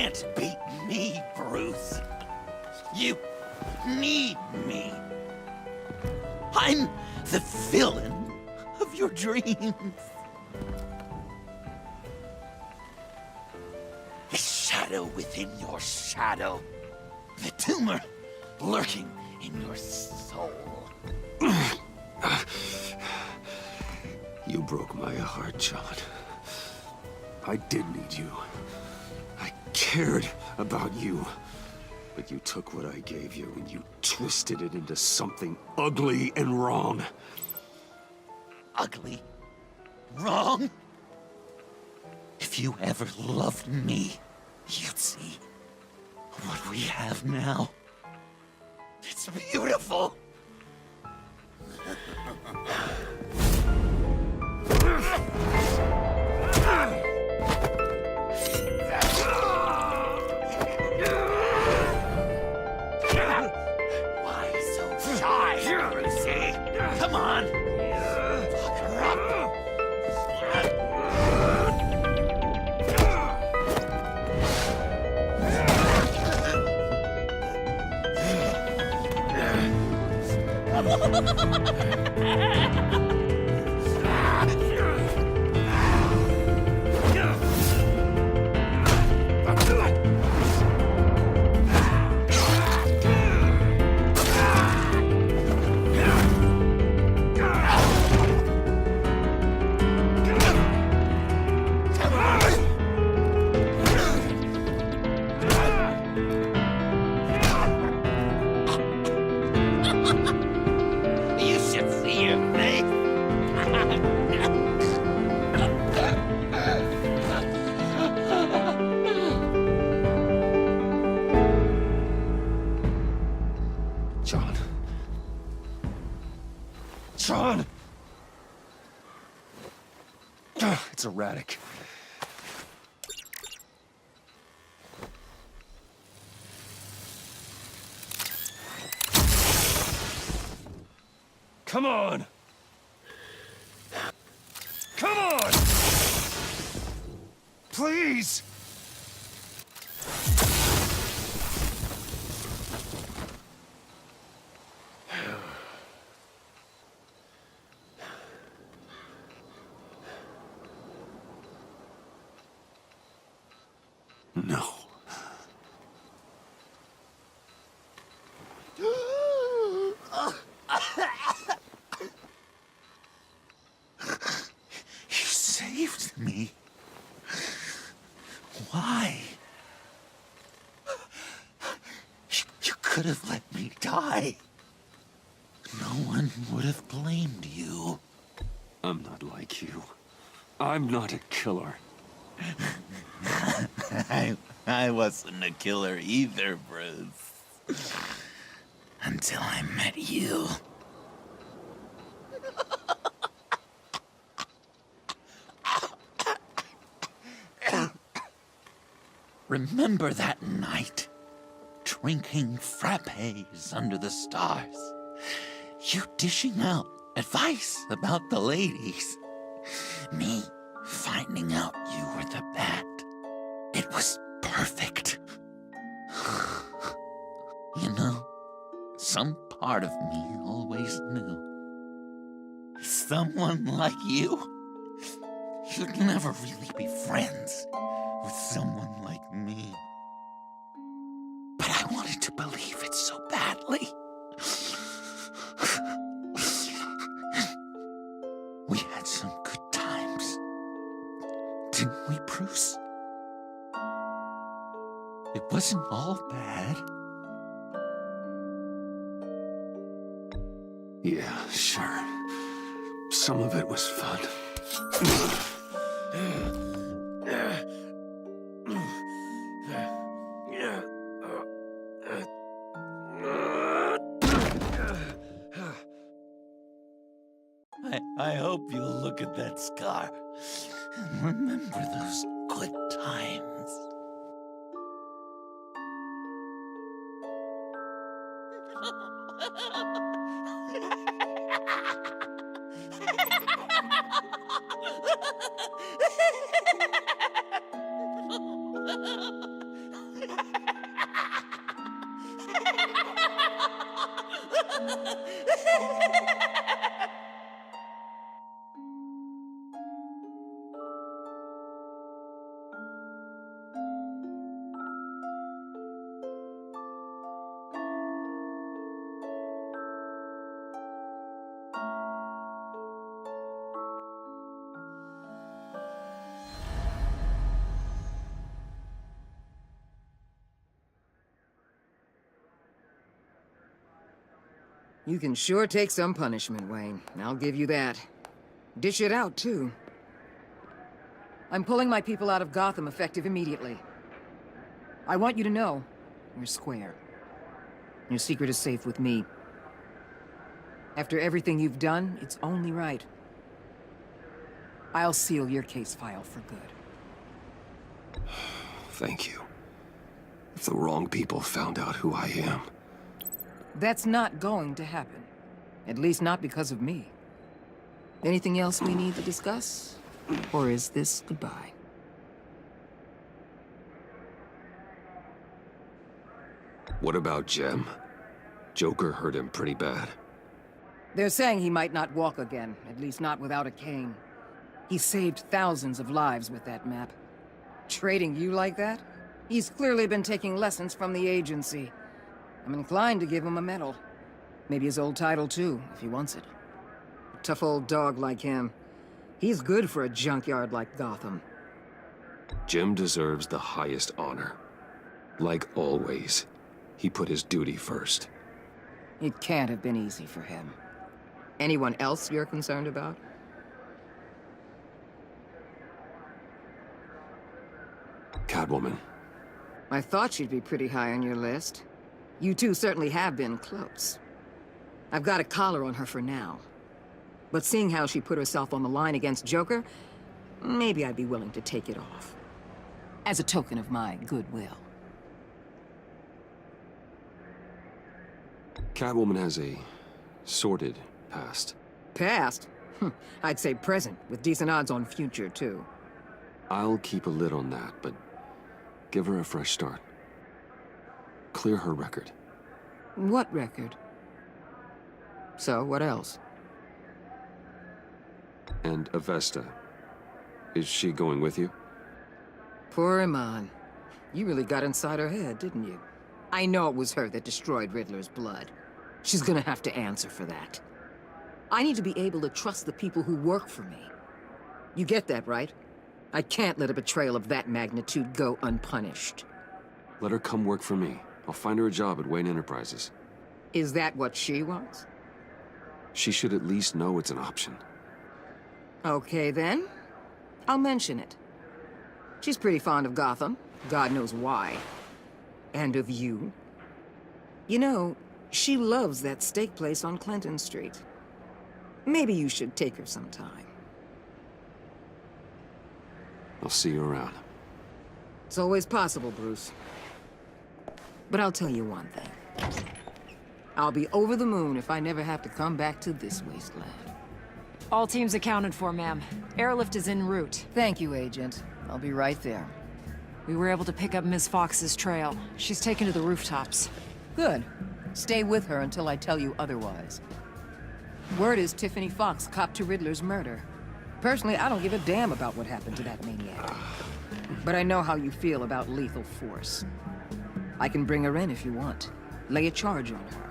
can't beat me, Bruce. You need me. I'm the villain of your dreams. The shadow within your shadow. The tumor lurking in your soul. You broke my heart, John. I did need you. I cared about you. But you took what I gave you and you twisted it into something ugly and wrong. Ugly? Wrong? If you ever loved me, you'd see what we have now. It's beautiful. Why so shy, Brucey? Come on. Fuck her up. You should see your face. John. John! It's erratic. Come on! Come on! Please! No. You saved me. Why? You could have let me die. No one would have blamed you. I'm not like you. I'm not a killer. I wasn't a killer either, Bruce. Until I met you. Remember that night? Drinking frappes under the stars. You dishing out advice about the ladies. Me finding out you were the bat. It was perfect. You know, some part of me always knew. Someone like you, you'd never really be friends with someone like me. But I wanted to believe it so badly. We had some good times, didn't we, Bruce? It wasn't all bad. Yeah, sure. Some of it was fun. I hope you'll look at that scar and remember those good times. You can sure take some punishment, Wayne. I'll give you that. Dish it out, too. I'm pulling my people out of Gotham effective immediately. I want you to know, you're square. Your secret is safe with me. After everything you've done, it's only right. I'll seal your case file for good. Thank you. If the wrong people found out who I am... That's not going to happen. At least not because of me. Anything else we need to discuss? Or is this goodbye? What about Jem? Joker hurt him pretty bad. They're saying he might not walk again, at least not without a cane. He saved thousands of lives with that map. Trading you like that? He's clearly been taking lessons from the agency. I'm inclined to give him a medal. Maybe his old title too, if he wants it. A tough old dog like him. He's good for a junkyard like Gotham. Jem deserves the highest honor. Like always, he put his duty first. It can't have been easy for him. Anyone else you're concerned about? Catwoman. I thought she'd be pretty high on your list. You two certainly have been close. I've got a collar on her for now. But seeing how she put herself on the line against Joker, maybe I'd be willing to take it off. As a token of my goodwill. Catwoman has a sordid past. Past? I'd say present, with decent odds on future, too. I'll keep a lid on that, but give her a fresh start. Clear her record. What record? So, what else? And Avesta. Is she going with you? Poor Iman. You really got inside her head, didn't you? I know it was her that destroyed Riddler's blood. She's gonna have to answer for that. I need to be able to trust the people who work for me. You get that, right? I can't let a betrayal of that magnitude go unpunished. Let her come work for me. I'll find her a job at Wayne Enterprises. Is that what she wants? She should at least know it's an option. Okay, then. I'll mention it. She's pretty fond of Gotham. God knows why. And of you. You know, she loves that steak place on Clinton Street. Maybe you should take her sometime. I'll see you around. It's always possible, Bruce. But I'll tell you one thing. I'll be over the moon if I never have to come back to this wasteland. All teams accounted for, ma'am. Airlift is en route. Thank you, Agent. I'll be right there. We were able to pick up Miss Fox's trail. She's taken to the rooftops. Good. Stay with her until I tell you otherwise. Word is Tiffany Fox copped to Riddler's murder. Personally, I don't give a damn about what happened to that maniac. But I know how you feel about lethal force. I can bring her in if you want. Lay a charge on her.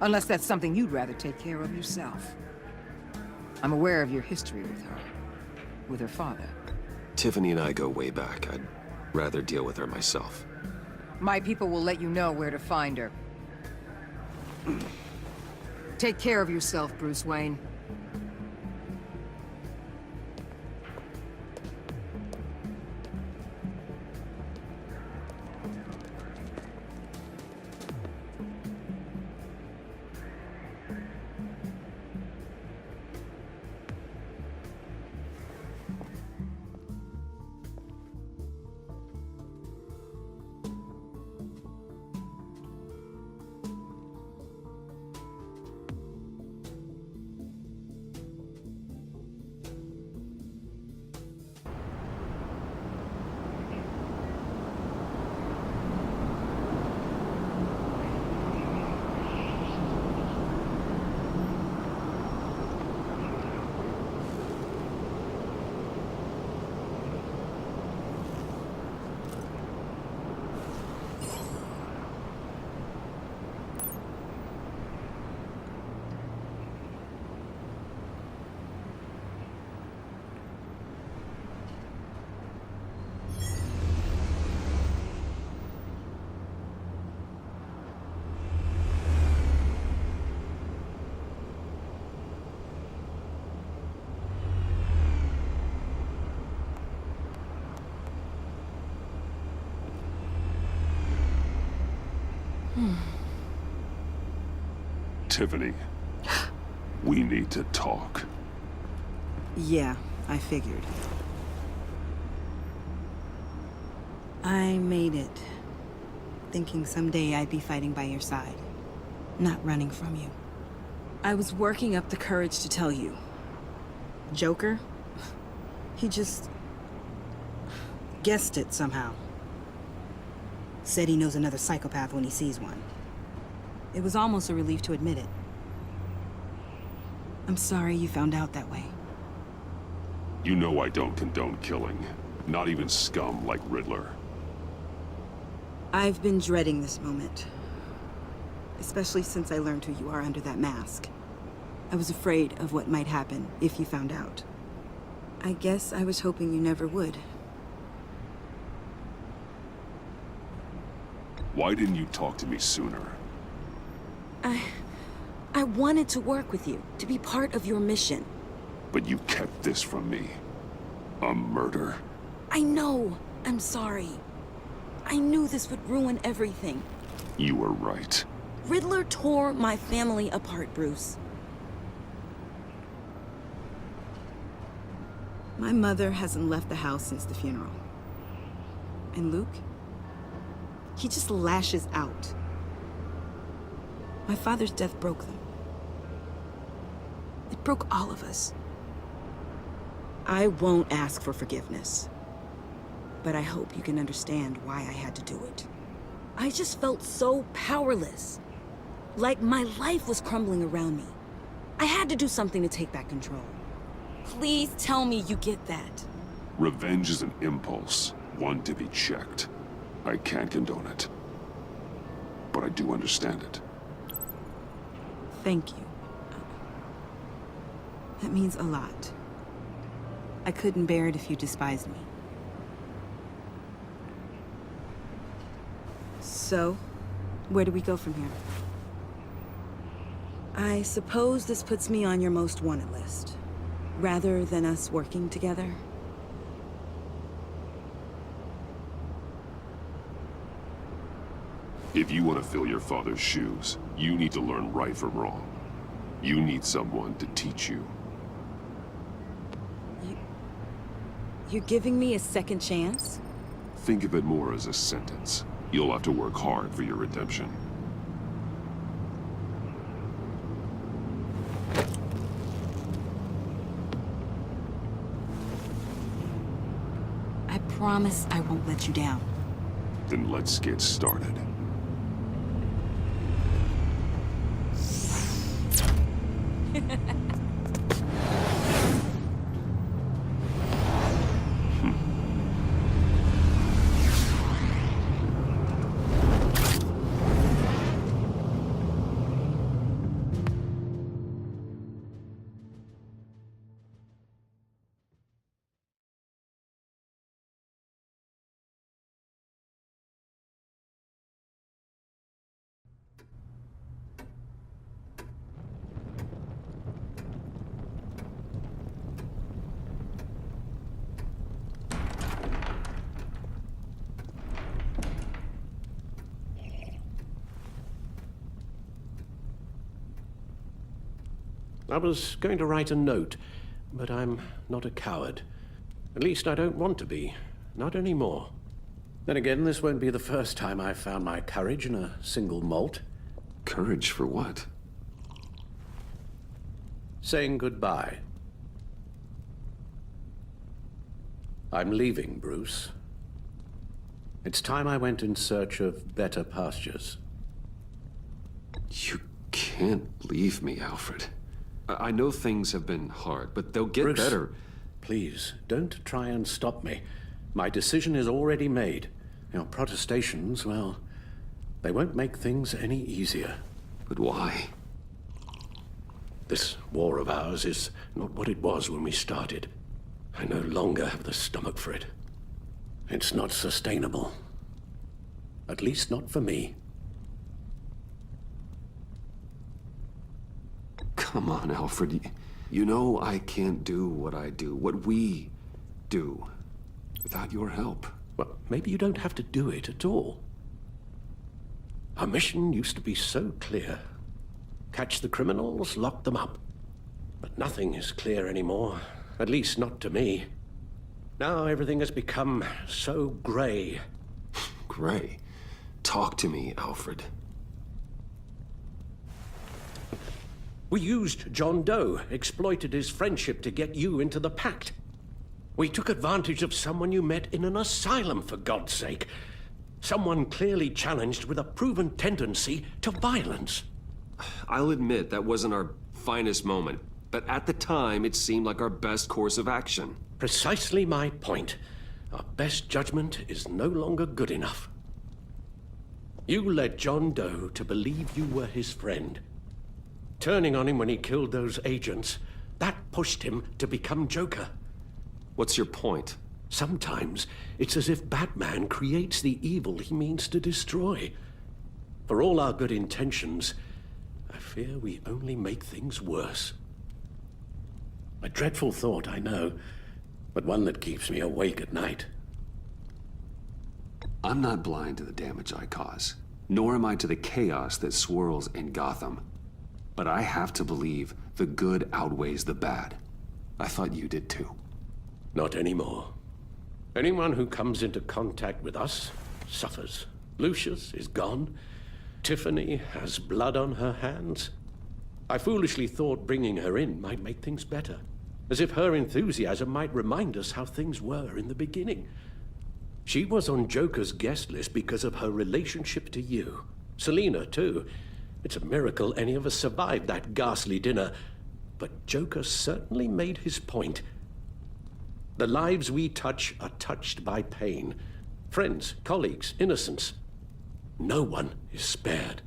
Unless that's something you'd rather take care of yourself. I'm aware of your history with her. With her father. Tiffany and I go way back. I'd rather deal with her myself. My people will let you know where to find her. Take care of yourself, Bruce Wayne. Tiffany, we need to talk. Yeah, I figured. I made it, thinking someday I'd be fighting by your side, not running from you. I was working up the courage to tell you. Joker? He just guessed it somehow. Said he knows another psychopath when he sees one. It was almost a relief to admit it. I'm sorry you found out that way. You know I don't condone killing. Not even scum like Riddler. I've been dreading this moment. Especially since I learned who you are under that mask. I was afraid of what might happen if you found out. I guess I was hoping you never would. Why didn't you talk to me sooner? I wanted to work with you, to be part of your mission. But you kept this from me. A murder? I know. I'm sorry. I knew this would ruin everything. You were right. Riddler tore my family apart, Bruce. My mother hasn't left the house since the funeral. And Luke? He just lashes out. My father's death broke them. It broke all of us. I won't ask for forgiveness. But I hope you can understand why I had to do it. I just felt so powerless. Like my life was crumbling around me. I had to do something to take back control. Please tell me you get that. Revenge is an impulse, one to be checked. I can't condone it. But I do understand it. Thank you. That means a lot. I couldn't bear it if you despised me. So, where do we go from here? I suppose this puts me on your most wanted list, rather than us working together. If you want to fill your father's shoes, you need to learn right from wrong. You need someone to teach you. You're giving me a second chance? Think of it more as a sentence. You'll have to work hard for your redemption. I promise I won't let you down. Then let's get started. I was going to write a note, but I'm not a coward. At least I don't want to be. Not anymore. Then again, this won't be the first time I've found my courage in a single malt. Courage for what? Saying goodbye. I'm leaving, Bruce. It's time I went in search of better pastures. You can't leave me, Alfred. I know things have been hard, but they'll get Bruce, better. Please, don't try and stop me. My decision is already made. Your protestations, well, they won't make things any easier. But why? This war of ours is not what it was when we started. I no longer have the stomach for it. It's not sustainable. At least not for me. Come on, Alfred. You know I can't do what I do, what we do, without your help. Well, maybe you don't have to do it at all. Our mission used to be so clear. catch the criminals, lock them up. But nothing is clear anymore, at least not to me. Now everything has become so grey. Gray, talk to me, Alfred. We used John Doe, exploited his friendship to get you into the pact. We took advantage of someone you met in an asylum, for God's sake. Someone clearly challenged with a proven tendency to violence. I'll admit that wasn't our finest moment, but at the time it seemed like our best course of action. Precisely my point. Our best judgment is no longer good enough. You led John Doe to believe you were his friend. Turning on him when he killed those agents, that pushed him to become Joker. What's your point? Sometimes it's as if Batman creates the evil he means to destroy. For all our good intentions, I fear we only make things worse. A dreadful thought, I know, but one that keeps me awake at night. I'm not blind to the damage I cause, nor am I to the chaos that swirls in Gotham. But I have to believe the good outweighs the bad. I thought you did too. Not anymore. Anyone who comes into contact with us suffers. Lucius is gone. Tiffany has blood on her hands. I foolishly thought bringing her in might make things better, as if her enthusiasm might remind us how things were in the beginning. She was on Joker's guest list because of her relationship to you. Selina, too. It's a miracle any of us survived that ghastly dinner. But Joker certainly made his point. The lives we touch are touched by pain. Friends, colleagues, innocents. No one is spared.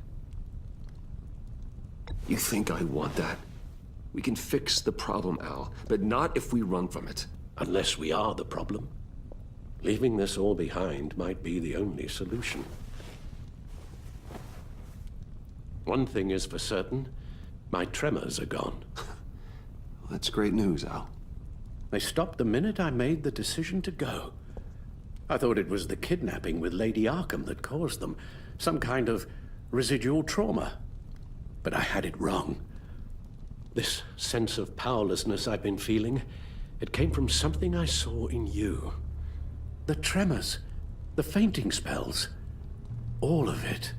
You think I want that? We can fix the problem, Al, but not if we run from it. Unless we are the problem. Leaving this all behind might be the only solution. One thing is for certain, my tremors are gone. That's great news, Al. They stopped the minute I made the decision to go. I thought it was the kidnapping with Lady Arkham that caused them, some kind of residual trauma. But I had it wrong. This sense of powerlessness I've been feeling, it came from something I saw in you. The tremors, the fainting spells, all of it.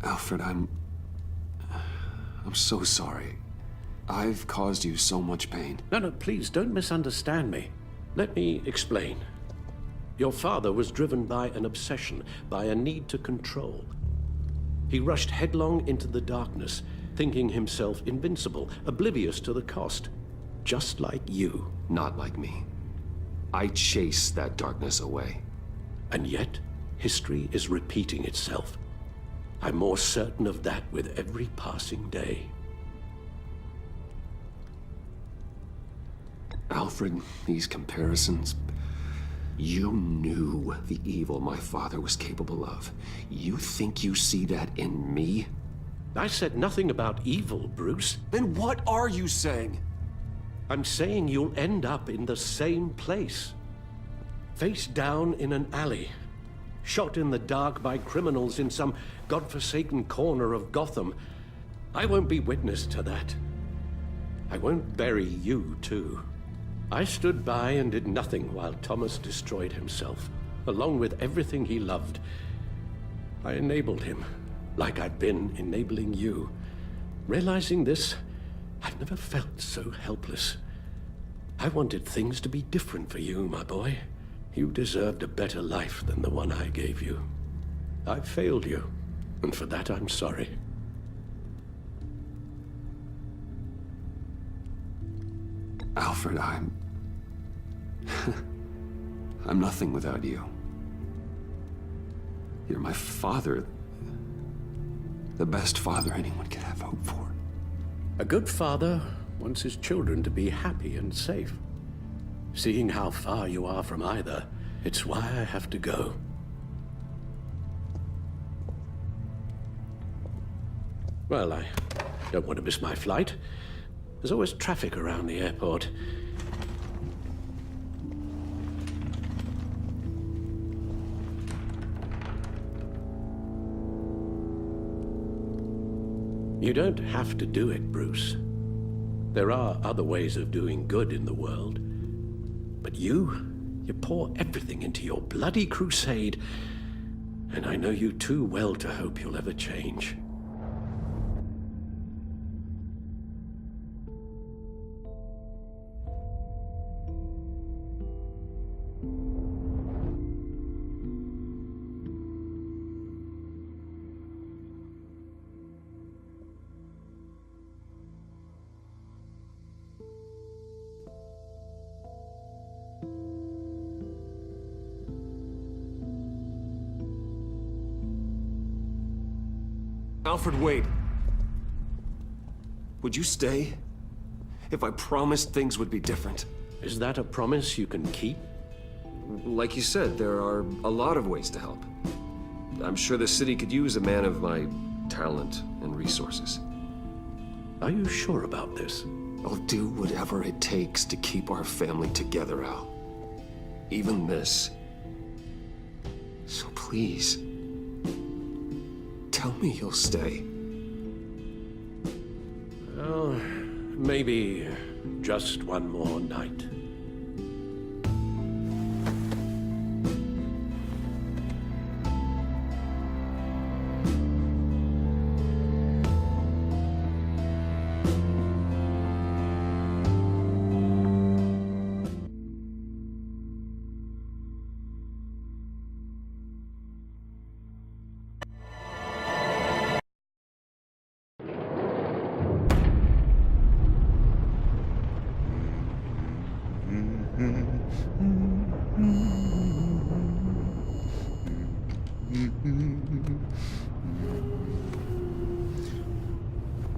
Alfred, I'm so sorry. I've caused you so much pain. No, please don't misunderstand me. Let me explain. Your father was driven by an obsession, by a need to control. He rushed headlong into the darkness, thinking himself invincible, oblivious to the cost. Just like you. Not like me. I chase that darkness away. And yet, history is repeating itself. I'm more certain of that with every passing day. Alfred, these comparisons... You knew the evil my father was capable of. You think you see that in me? I said nothing about evil, Bruce. Then what are you saying? I'm saying you'll end up in the same place. Face down in an alley. Shot in the dark by criminals in some godforsaken corner of Gotham. I won't be witness to that. I won't bury you, too. I stood by and did nothing while Thomas destroyed himself, along with everything he loved. I enabled him, like I'd been enabling you. Realizing this, I've never felt so helpless. I wanted things to be different for you, my boy. You deserved a better life than the one I gave you. I failed you, and for that I'm sorry. Alfred, I'm nothing without you. You're my father. The best father anyone could have hope for. A good father wants his children to be happy and safe. Seeing how far you are from either, it's why I have to go. Well, I don't want to miss my flight. There's always traffic around the airport. You don't have to do it, Bruce. There are other ways of doing good in the world. But you pour everything into your bloody crusade, and I know you too well to hope you'll ever change. Alfred, wait. Would you stay? If I promised things would be different. Is that a promise you can keep? Like you said, there are a lot of ways to help. I'm sure the city could use a man of my talent and resources. Are you sure about this? I'll do whatever it takes to keep our family together, Al. Even this. So please, tell me you'll stay. Well, maybe just one more night.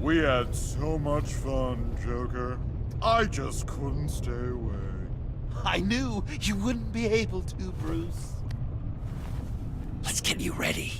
We had so much fun, Joker. I just couldn't stay away. I knew you wouldn't be able to, Bruce. Let's get you ready.